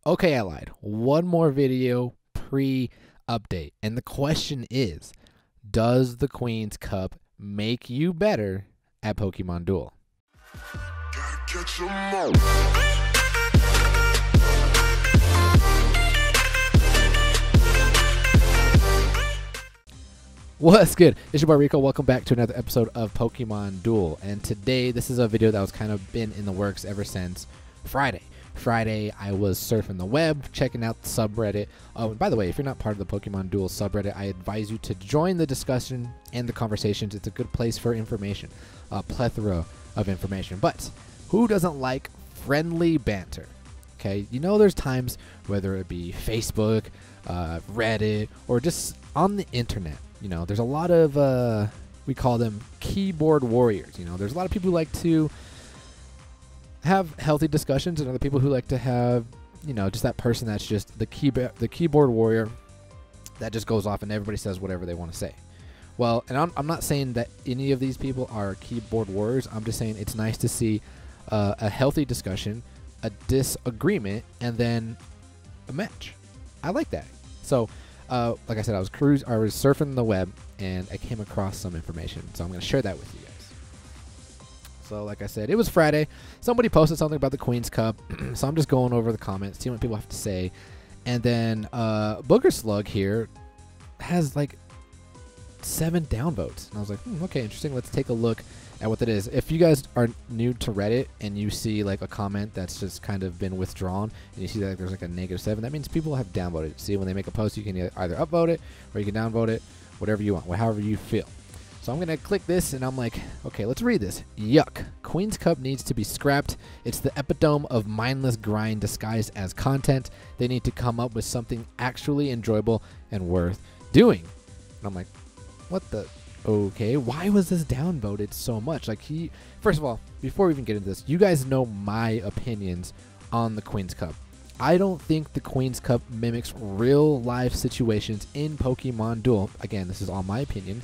Okay, I lied. One more video pre-update. And the question is, does the Queen's Cup make you better at Pokemon Duel? What's good? It's your boy Rico. Welcome back to another episode of Pokemon Duel. And today, this is a video that was kind of been in the works ever since Friday. I was surfing the web, checking out the subreddit. Oh, and by the way, if you're not part of the Pokemon Duel subreddit, I advise you to join the discussion and the conversations. It's a good place for information, a plethora of information. But who doesn't like friendly banter? Okay, you know there's times, whether it be Facebook, Reddit, or just on the internet, you know, there's a lot of, we call them keyboard warriors. You know, there's a lot of people who like to have healthy discussions and other people who like to have, you know, just that person that's just the keyboard warrior that just goes off and everybody says whatever they want to say. Well, and I'm not saying that any of these people are keyboard warriors. I'm just saying it's nice to see a healthy discussion, a disagreement, and then a match. I like that. So, like I said, I was surfing the web and I came across some information. So I'm going to share that with you guys. So like I said, it was Friday. Somebody posted something about the Queen's Cup. So I'm just going over the comments, seeing what people have to say. And then Booger Slug here has like 7 downvotes. And I was like, okay, interesting. Let's take a look at what that is. If you guys are new to Reddit and you see like a comment that's just kind of been withdrawn and you see that there's like a -7, that means people have downvoted. See, when they make a post, you can either upvote it or you can downvote it, whatever you want, however you feel. So I'm going to click this, and I'm like, okay, let's read this. Yuck. Queen's Cup needs to be scrapped. It's the epitome of mindless grind disguised as content. They need to come up with something actually enjoyable and worth doing. And I'm like, what the? Okay, why was this downvoted so much? Like, first of all, before we even get into this, you guys know my opinions on the Queen's Cup. I don't think the Queen's Cup mimics real life situations in Pokemon Duel. Again, this is all my opinion.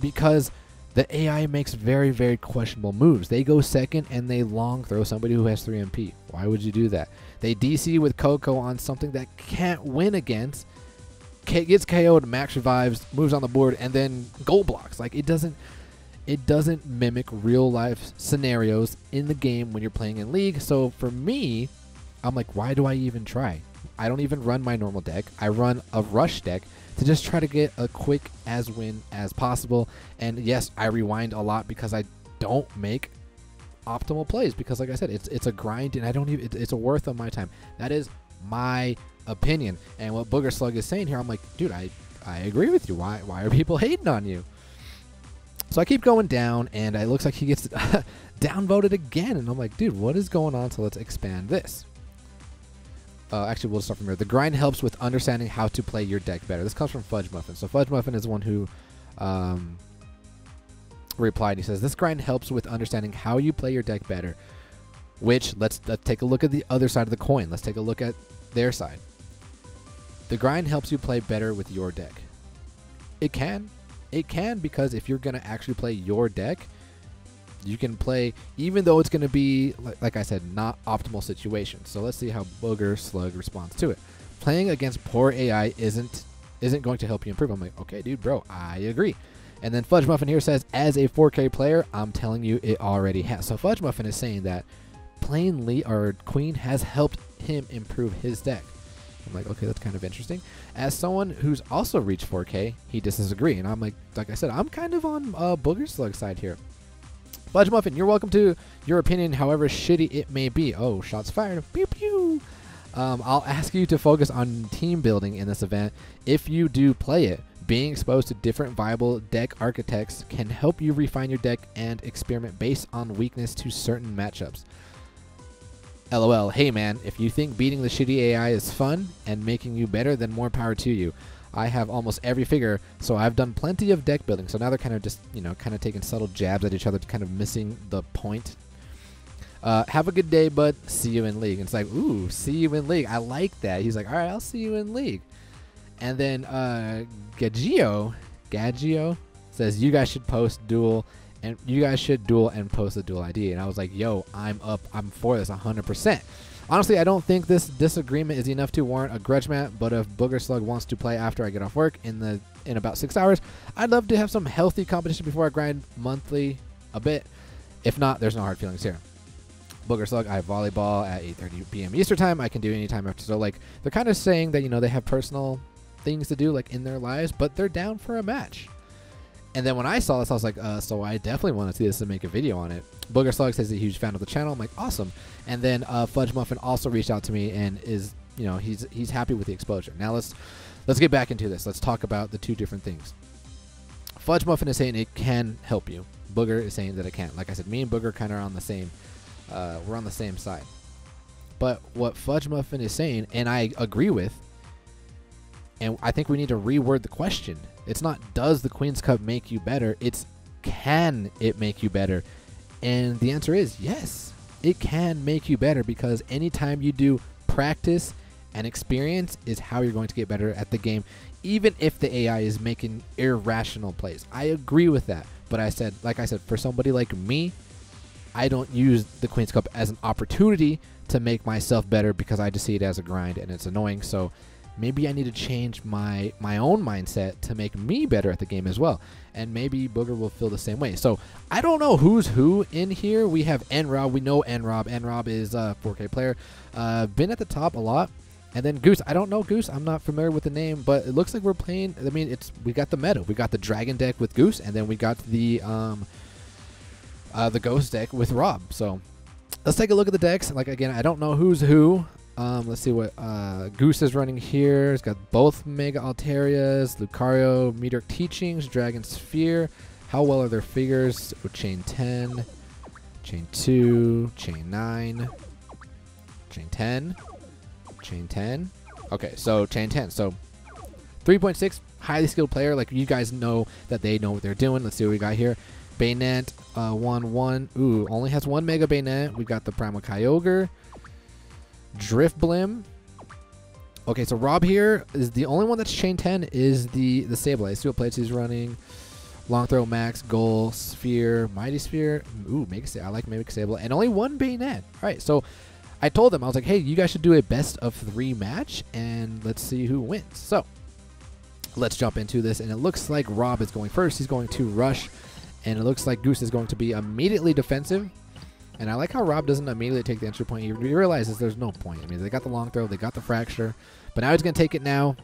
Because the AI makes very, very questionable moves. They go second and they long throw somebody who has 3 MP. Why would you do that? They DC with Coco on something that can't win against, gets KO'd, max revives, moves on the board, and then goal blocks. Like, it doesn't mimic real life scenarios in the game when you're playing in League. So for me, I'm like, why do I even try? I don't even run my normal deck. I run a rush deck to just try to get a quick as win as possible. And yes, I rewind a lot because I don't make optimal plays, because like I said, it's a grind and I don't even, it's a worth of my time. That is my opinion. And what Booger Slug is saying here, I'm like, dude, I agree with you. Why are people hating on you? So I keep going down and it looks like he gets downvoted again. And I'm like, dude, what is going on? So let's expand this. Actually, we'll start from here. The grind helps with understanding how to play your deck better. This comes from Fudge Muffin. So Fudge Muffin is the one who replied. He says, this grind helps with understanding how you play your deck better. Which, let's take a look at the other side of the coin. Let's take a look at their side. The grind helps you play better with your deck. It can. It can, because if you're going to actually play your deck, you can play, even though it's going to be, like I said, not optimal situations. So let's see how Booger Slug responds to it. Playing against poor AI isn't going to help you improve. I'm like, okay, dude, bro, I agree. And then Fudge Muffin here says, as a 4K player, I'm telling you, it already has. So Fudge Muffin is saying that playing Lee or Queen has helped him improve his deck. I'm like, okay, that's kind of interesting. As someone who's also reached 4K, he disagrees. And I'm like I said, I'm kind of on Booger Slug's side here. Fudge Muffin, you're welcome to your opinion, however shitty it may be. Oh, shots fired. Pew pew. I'll ask you to focus on team building in this event. If you do play it, being exposed to different viable deck architects can help you refine your deck and experiment based on weakness to certain matchups. LOL. Hey man, if you think beating the shitty AI is fun and making you better, then more power to you. I have almost every figure, so I've done plenty of deck building. So now they're kind of just, you know, kind of taking subtle jabs at each other, kind of missing the point. Have a good day, bud. See you in League. And it's like, ooh, see you in League. I like that. He's like, all right, I'll see you in League. And then Gaggio says, you guys should post Duel and you guys should duel and post the Duel ID. And I was like, yo, I'm up. I'm for this 100%. Honestly, I don't think this disagreement is enough to warrant a grudge match, but if Booger Slug wants to play after I get off work in about 6 hours, I'd love to have some healthy competition before I grind monthly a bit. If not, there's no hard feelings here. Booger Slug, I have volleyball at 8:30 p.m. Eastern time. I can do any time after. So, like, they're kind of saying that, you know, they have personal things to do, like, in their lives, but they're down for a match. And then when I saw this, I was like, so I definitely want to see this and make a video on it. Booger Slug says he's a huge fan of the channel. I'm like, awesome. And then Fudge Muffin also reached out to me and is, you know, he's happy with the exposure. Now let's get back into this. Let's talk about the two different things. Fudge Muffin is saying it can help you. Booger is saying that it can't. Like I said, me and Booger kind of are on the same. We're on the same side. But what Fudge Muffin is saying, and I agree with, and I think we need to reword the question. It's not, does the Queen's Cup make you better? It's, can it make you better? And the answer is yes, it can make you better, because anytime you do practice and experience is how you're going to get better at the game, even if the AI is making irrational plays. I agree with that. But like I said, for somebody like me, I don't use the Queen's Cup as an opportunity to make myself better, because I just see it as a grind and it's annoying. So maybe I need to change my own mindset to make me better at the game as well. And maybe Booger will feel the same way. So I don't know who's who in here. We have N-Rob. We know N-Rob. N-Rob is a 4K player. Been at the top a lot. And then Goose. I don't know Goose. I'm not familiar with the name, but it looks like we're playing. I mean, we got the meta. We got the Dragon deck with Goose, and then we got the Ghost deck with Rob. So let's take a look at the decks. Like, again, I don't know who's who. Let's see what Goose is running here. He's got both Mega Alterias, Lucario, Meteoric Teachings, Dragon Sphere. How well are their figures? With Chain 10, Chain 2, Chain 9, Chain 10, Chain 10. Okay, so Chain 10. So 3.6, highly skilled player. Like, you guys know that they know what they're doing. Let's see what we got here. Bayonet, 1-1. Ooh, only has 1 Mega Bayonet. We've got the Primal Kyogre. Drift Blim. Okay, so Rob here is the only one that's Chain 10 is the Sableye. Let's see what plates he's running. Long Throw, Max, Goal, Sphere, Mighty Sphere. Ooh, I like Mega Sableye. And only 1 Bayonet. All right, so I told them, I was like, hey, you guys should do a best of 3 match, and let's see who wins. So let's jump into this, and it looks like Rob is going first. He's going to rush, and it looks like Goose is going to be immediately defensive. And I like how Rob doesn't immediately take the entry point. He realizes there's no point. I mean, they got the long throw, they got the fracture, but now he's going to take it now.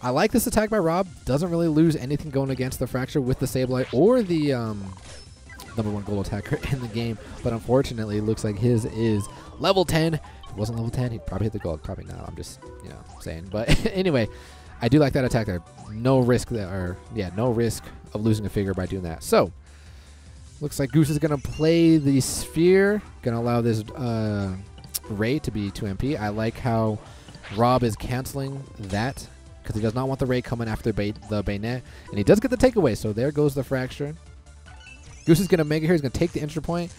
I like this attack by Rob. Doesn't really lose anything going against the fracture with the Sableye or the #1 gold attacker in the game. But unfortunately, it looks like his is level 10. If it wasn't level 10, he'd probably hit the gold. Probably not. I'm just, saying. But anyway, I do like that attack there. No risk there, or yeah, no risk of losing a figure by doing that. So looks like Goose is going to play the Sphere. Going to allow this Ray to be 2 MP. I like how Rob is canceling that, because he does not want the Ray coming after the Bayonet. And he does get the takeaway, so there goes the fracture. Goose is going to make it here. He's going to take the entry point.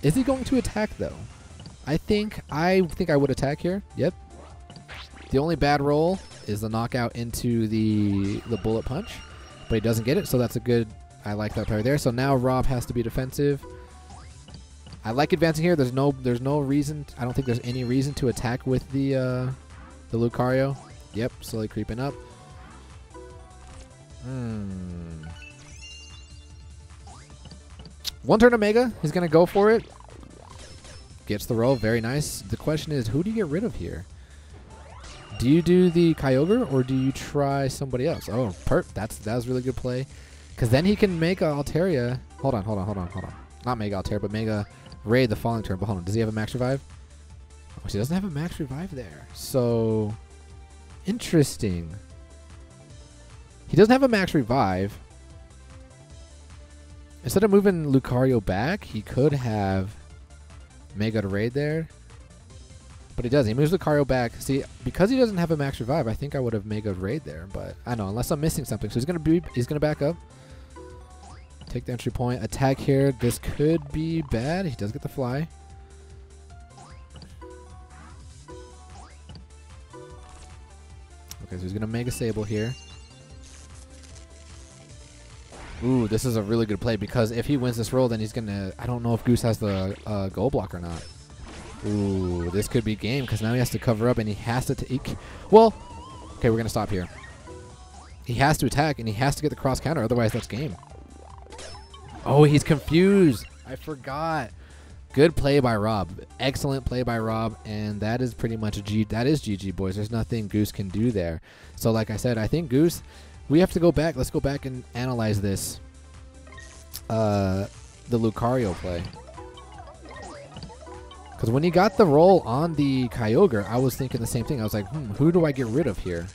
Is he going to attack, though? I think I would attack here. Yep. The only bad roll is the knockout into the bullet punch, but he doesn't get it, so that's a good... I like that player there. So now Rob has to be defensive. I like advancing here. There's no reason. I don't think there's any reason to attack with the Lucario. Yep, slowly creeping up. One turn Omega. He's gonna go for it. Gets the roll. Very nice. The question is, who do you get rid of here? Do you do the Kyogre or do you try somebody else? Oh, that was really good play. Because then he can make a Altaria. Hold on. Not Mega Altaria, but Mega Ray the following turn. But hold on, does he have a max revive? Oh, he doesn't have a max revive there. So, interesting. He doesn't have a max revive. Instead of moving Lucario back, he could have Mega to raid there. But he doesn't. He moves Lucario back. See, because he doesn't have a max revive, I think I would have Mega raid there. But I know, unless I'm missing something. So he's gonna back up. Take the entry point. Attack here. This could be bad. He does get the fly. Okay, so he's going to Mega Sable here. Ooh, this is a really good play because if he wins this roll, then he's gonna. I don't know if Goose has the goal block or not. Ooh, this could be game because now he has to cover up and he has to take. Well, okay, we're gonna stop here. He has to attack and he has to get the cross counter, otherwise that's game. Oh, he's confused. I forgot. Good play by Rob. Excellent play by Rob, and that is pretty much a G. That is GG, boys. There's nothing Goose can do there. So, like I said, I think Goose. We have to go back. Let's go back and analyze this. The Lucario play. Because when he got the roll on the Kyogre, I was thinking the same thing. I was like, who do I get rid of here?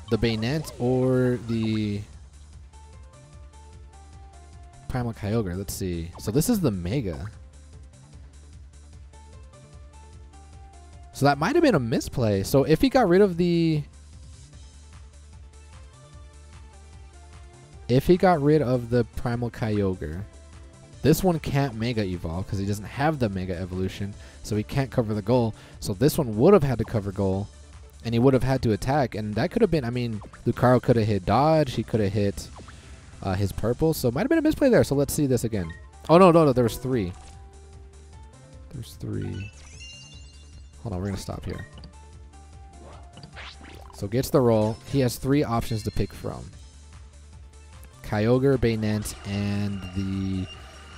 The Bayonet or the Primal Kyogre? Let's see. So this is the Mega. So that might have been a misplay. So if he got rid of the... If he got rid of the Primal Kyogre, this one can't Mega Evolve because he doesn't have the Mega Evolution, so he can't cover the goal. So this one would have had to cover goal, and he would have had to attack, and that could have been, I mean, Lucario could have hit Dodge, he could have hit his Purple, so it might have been a misplay there. So let's see this again. Oh, no, there was 3. There's 3. Hold on, we're going to stop here. So gets the roll. He has 3 options to pick from. Kyogre, Bayonet, and the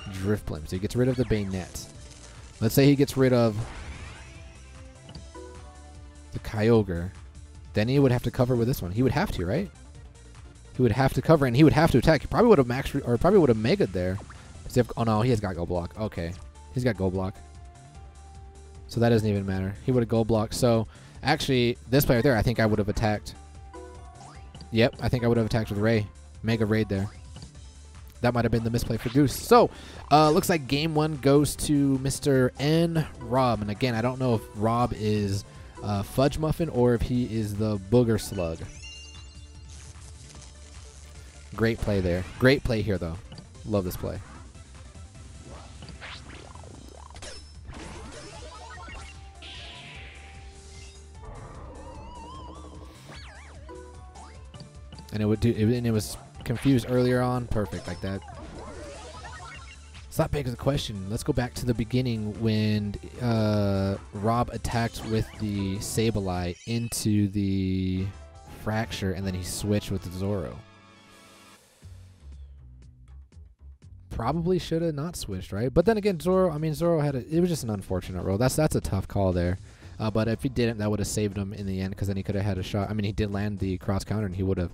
Drifblim. So he gets rid of the Bayonet. Let's say he gets rid of the Kyogre. Then he would have to cover with this one. He would have to, right? He would have to cover, and he would have to attack. He probably would have maxed, or probably would have Mega'd there. Oh no, he has got Go Block. Okay, he's got Go Block. So that doesn't even matter. He would have Go Block. So actually, this player there, I think I would have attacked. Yep, I think I would have attacked with Ray. Mega Raid there. That might have been the misplay for Goose. So, looks like game 1 goes to Mr. N. Rob. And again, I don't know if Rob is Fudge Muffin or if he is the Booger Slug. Great play there. Great play here, though. Love this play. And it would do. And it was confused earlier on. Perfect, like that. So that begs the question. Let's go back to the beginning when Rob attacked with the Sableye into the Fracture, and then he switched with the Zoro. Probably should have not switched, right? But then again, Zoro. I mean, Zoro had it was just an unfortunate roll. That's a tough call there. But if he didn't, that would have saved him in the end, because then he could have had a shot. I mean, he did land the cross counter, and he would have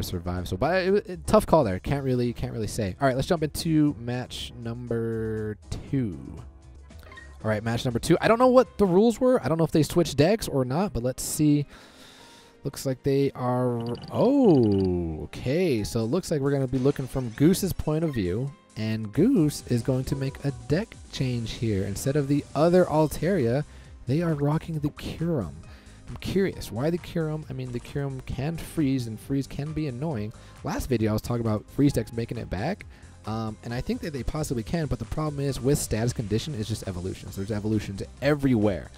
survived. So, but tough call there. Can't really say. All right, let's jump into match number 2. All right, match number 2. I don't know what the rules were. I don't know if they switched decks or not, but let's see. Looks like they are. Oh, okay. So it looks like we're going to be looking from Goose's point of view, and Goose is going to make a deck change here. Instead of the other Altaria, they are rocking the Kyurem. I'm curious, why the Kyurem? I mean, the Kyurem can freeze, and freeze can be annoying. Last video, I was talking about freeze decks making it back, and I think that they possibly can, but the problem is with status condition, it's just evolutions. There's evolutions everywhere.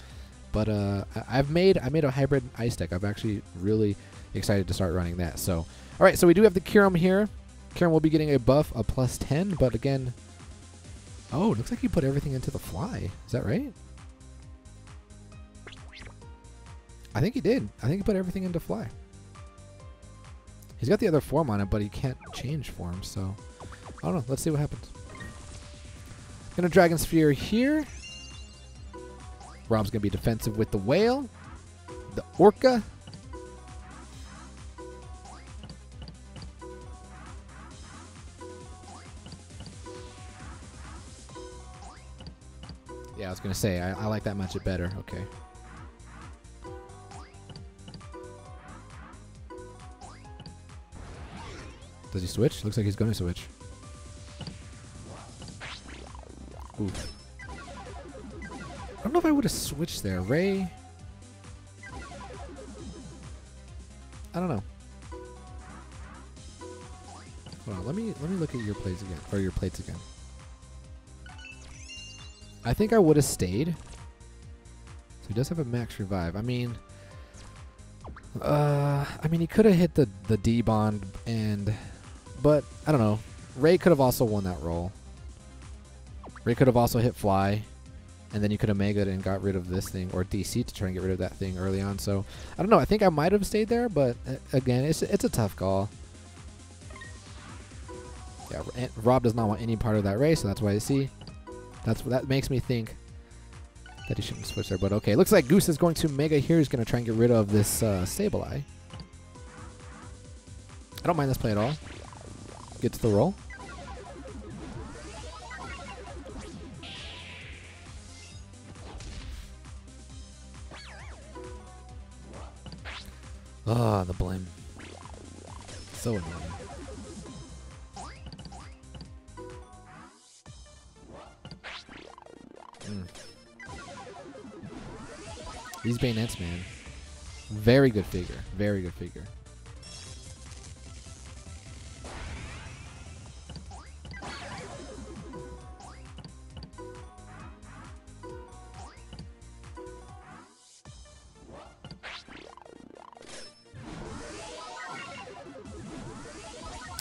But I made a hybrid ice deck. I'm actually really excited to start running that. So, all right, so we do have the Kyurem here. Kyurem will be getting a buff, a +10, but again, oh, it looks like he put everything into the fly. Is that right? I think he did. I think he put everything into fly. He's got the other form on it, but he can't change form, so I don't know. Let's see what happens. Gonna Dragon Sphere here. Rob's gonna be defensive with the Whale, the Orca. Yeah, I was gonna say I like that matchup better. Okay. Does he switch? Looks like he's gonna switch. Oof. I don't know if I would have switched there. Ray. I don't know. Hold on, let me look at your plays again, or your plates again. I think I would have stayed. So he does have a max revive. I mean, I mean, he could have hit the D bond, but I don't know. Ray could have also won that roll. Ray could have also hit fly, and then you could have megaed and got rid of this thing, or DC to try and get rid of that thing early on. So I don't know. I think I might have stayed there, but again, it's a tough call. Yeah, Rob does not want any part of that Ray, so that's why I see. That makes me think that he shouldn't switch there, but okay. Looks like Goose is going to Mega here. He's going to try and get rid of this Sableye. I don't mind this play at all. Gets the roll. Ah, the blim. So annoying. These bayonets, man. Very good figure. Very good figure.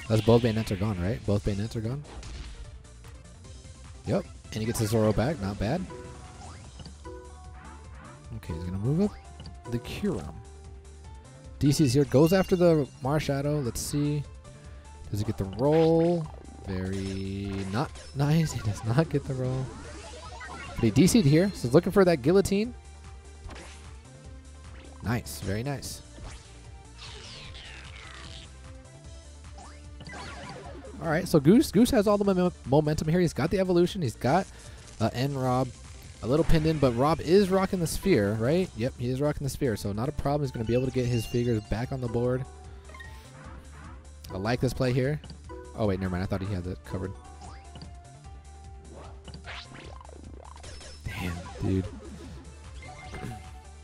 That's both bayonets are gone, right? Both bayonets are gone. Yep. And he gets his Zoro back. Not bad. Okay, he's going to move up the Kyurem. DC's here. Goes after the Marshadow. Let's see. Does he get the roll? Very not nice. He does not get the roll. But he DC'd here. So he's looking for that guillotine. Nice. Very nice. All right, so Goose has all the momentum here. He's got the evolution. He's got Rob a little pinned in, but Rob is rocking the sphere, right? Yep, he is rocking the sphere, so not a problem. He's going to be able to get his figures back on the board. I like this play here. Oh, wait, never mind. I thought he had that covered. Damn, dude.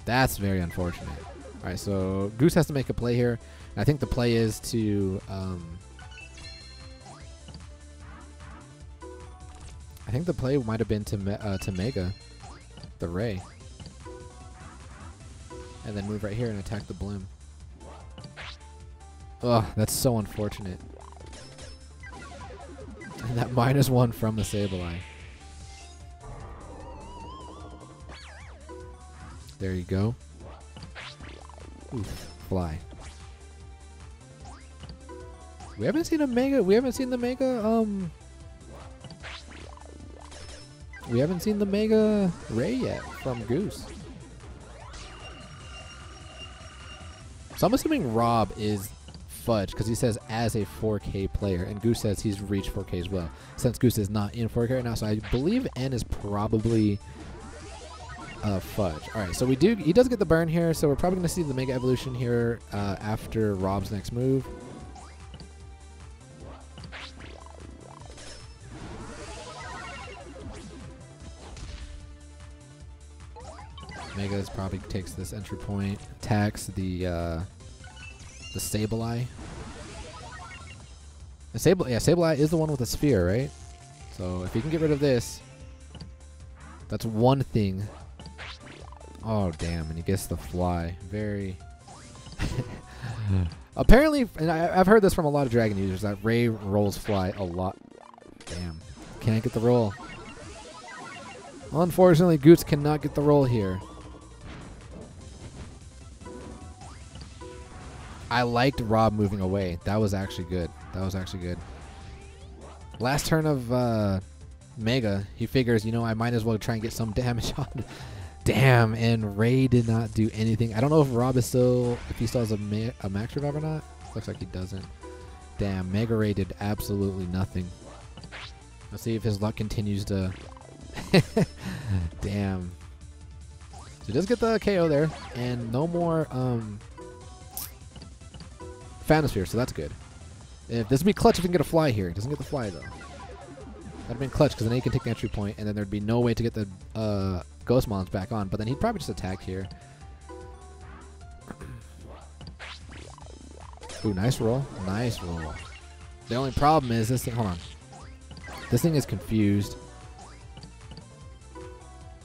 That's very unfortunate. All right, so Goose has to make a play here. And I think the play is to... I think the play might have been to Mega the Ray. And then move right here and attack the Blim. Ugh, that's so unfortunate. And that -1 from the Sableye. There you go. Oof, fly. We haven't seen a Mega, we haven't seen the Mega, we haven't seen the Mega Ray yet from Goose. So I'm assuming Rob is fudge because he says as a 4K player, and Goose says he's reached 4K as well. Since Goose is not in 4K right now, so I believe N is probably fudge. All right, so he does get the burn here, so we're probably going to see the Mega Evolution here after Rob's next move. Megas probably takes this entry point, attacks the Sableye. Sableye is the one with the sphere, right? So if he can get rid of this, that's one thing. Oh damn! And he gets the fly. Very. Apparently, and I've heard this from a lot of Dragon users that Ray rolls fly a lot. Damn! Can't get the roll. Unfortunately, Goose cannot get the roll here. I liked Rob moving away. That was actually good. That was actually good. Last turn of Mega, he figures, you know, I might as well try and get some damage on. Damn, and Ray did not do anything. I don't know if Rob is still, if he still has a max revive or not. Looks like he doesn't. Damn, Mega Ray did absolutely nothing. Let's see if his luck continues to... Damn. So he does get the KO there, and no more... Phantosphere, so that's good. If this would be clutch if he can get a fly here. He doesn't get the fly though. That'd have been clutch because then he can take the entry point, and then there'd be no way to get the Ghost Mons back on. But then he'd probably just attack here. Ooh, nice roll. Nice roll. The only problem is this thing. Hold on. This thing is confused.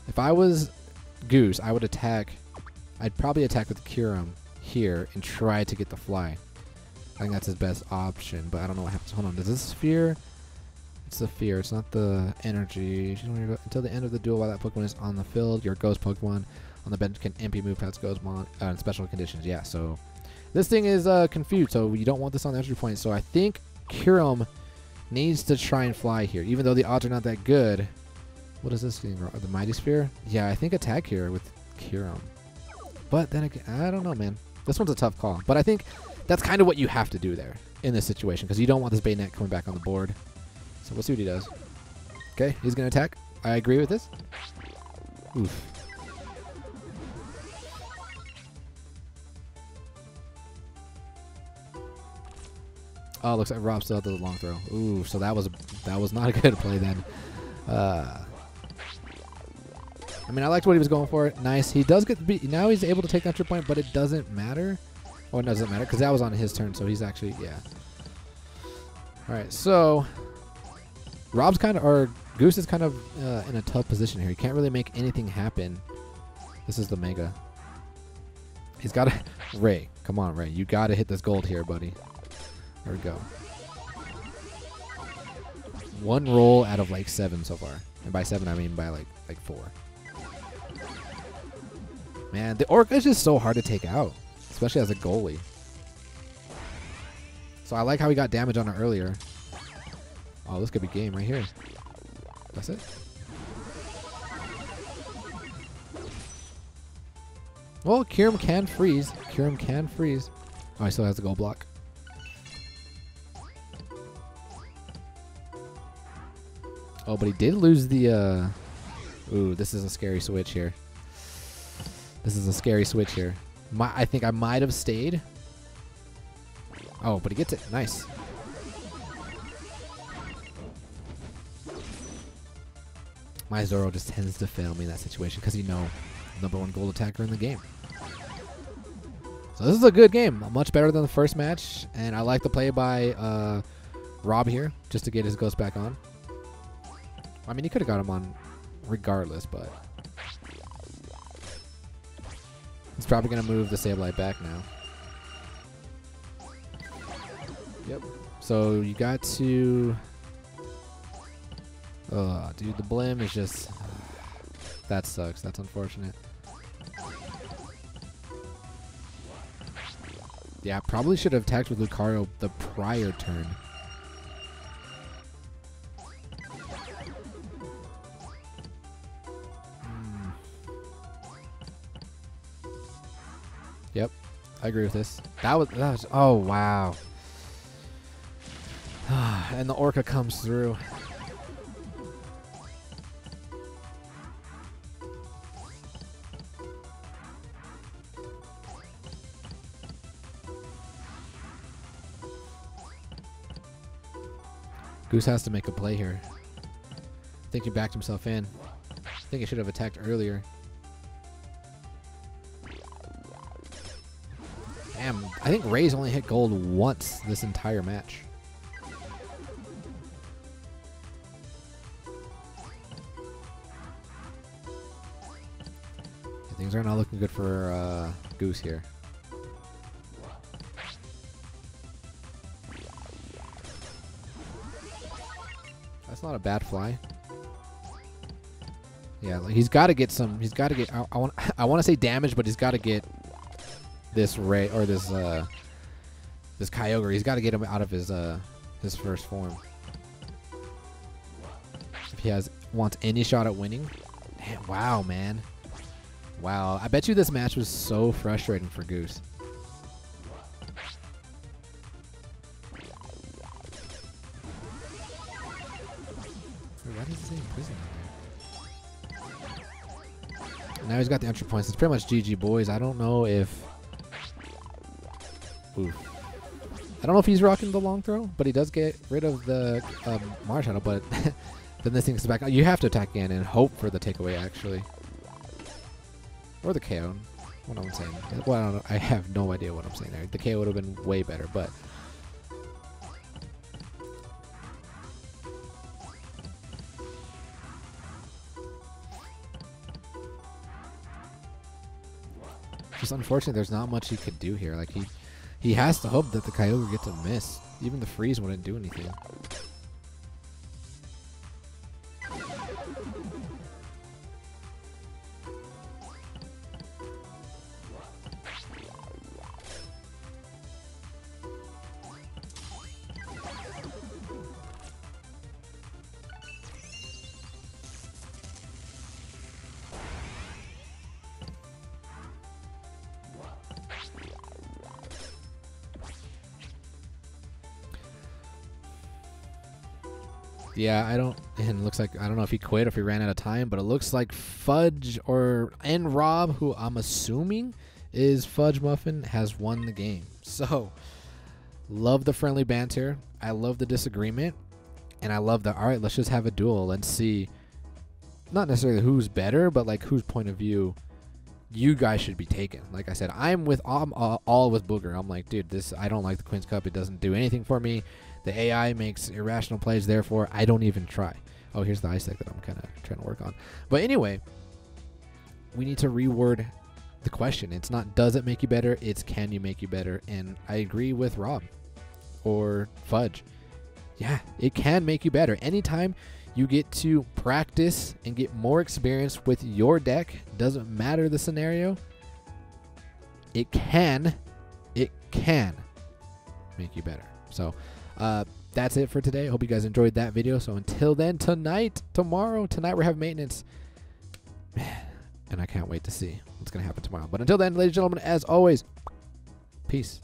If I was Goose, I would attack. I'd probably attack with Kyurem here and try to get the fly. I think that's his best option, but I don't know what happens. Hold on, does this sphere? It's the fear. It's not the energy. Until the end of the duel, while that Pokemon is on the field, your ghost Pokemon on the bench can MP move past ghost mon in special conditions. Yeah, so this thing is confused, so you don't want this on the entry point. So I think Kyurem needs to try and fly here, even though the odds are not that good. What is this thing? The Mighty Sphere? Yeah, I think attack here with Kyurem. But then again, I don't know, man. This one's a tough call. But I think that's kind of what you have to do there in this situation, because you don't want this Baynet coming back on the board. So we'll see what he does. Okay, he's going to attack. I agree with this. Oof. Oh, looks like Rob still does a long throw. Ooh, so that was not a good play then. I mean, I liked what he was going for. Nice. He does get the beat. Now he's able to take the entry point, but it doesn't matter. Oh, it doesn't matter because that was on his turn, so he's actually, yeah. All right, so Rob's kind of, or Goose is kind of in a tough position here. He can't really make anything happen. This is the Mega. He's got to, Ray, come on, Ray. You got to hit this gold here, buddy. There we go. One roll out of like 7 so far. And by 7, I mean by like 4. Man, the Orca is just so hard to take out, especially as a goalie. So I like how he got damage on it earlier. Oh, this could be game right here. That's it. Well, Kyurem can freeze. Kyurem can freeze. Oh, he still has the gold block. Oh, but he did lose the... Ooh, this is a scary switch here. This is a scary switch here. I think I might have stayed. Oh, but he gets it. Nice. My Zoro just tends to fail me in that situation because you know, #1 gold attacker in the game. So this is a good game. Much better than the first match. And I like the play by Rob here just to get his ghost back on. I mean, he could have got him on regardless, but he's probably going to move the Sableye back now. Yep. So you got to... Oh, dude, the Blim is just... That sucks. That's unfortunate. Yeah, probably should have attacked with Lucario the prior turn. Yep, I agree with this. That was oh wow. And the Orca comes through. Goose has to make a play here. I think he backed himself in. I think he should have attacked earlier. Damn, I think Ray's only hit gold once this entire match. Things are not looking good for Goose here. That's not a bad fly. Yeah, like he's got to get some. He's got to get. I want to say damage, but he's got to get this Ray or this this Kyogre. He's got to get him out of his first form. If he wants any shot at winning. Damn, wow, man. Wow, I bet you this match was so frustrating for Goose. Why does it say prison there? Now he's got the entry points. It's pretty much GG, boys. I don't know if... Oof. I don't know if he's rocking the long throw, but he does get rid of the Mars Shadow, but then this thing's back. You have to attack again and hope for the takeaway, actually. Or the KO. What I'm saying. Well, I have no idea what I'm saying there. The KO would have been way better, but... Just unfortunately, there's not much he could do here. Like he has to hope that the Kyogre gets a miss. Even the freeze wouldn't do anything. Yeah, and it looks like, I don't know if he quit or if he ran out of time, but it looks like Fudge and Rob, who I'm assuming is Fudge Muffin, has won the game. So, love the friendly banter. I love the disagreement. And I love the, all right, let's just have a duel. Let's see, not necessarily who's better, but like whose point of view you guys should be taking. Like I said, I'm all with Booger. I'm like, dude, I don't like the Queen's Cup. It doesn't do anything for me. The AI makes irrational plays, therefore I don't even try. Oh, here's the ice deck that I'm kind of trying to work on. But anyway, we need to reword the question. It's not does it make you better, it's can you make you better. And I agree with Rob or Fudge. Yeah, it can make you better. Anytime you get to practice and get more experience with your deck, doesn't matter the scenario, it can make you better. So that's it for today. I hope you guys enjoyed that video. So until then, tonight we're having maintenance. Man, and I can't wait to see what's going to happen tomorrow. But until then, ladies and gentlemen, as always, peace.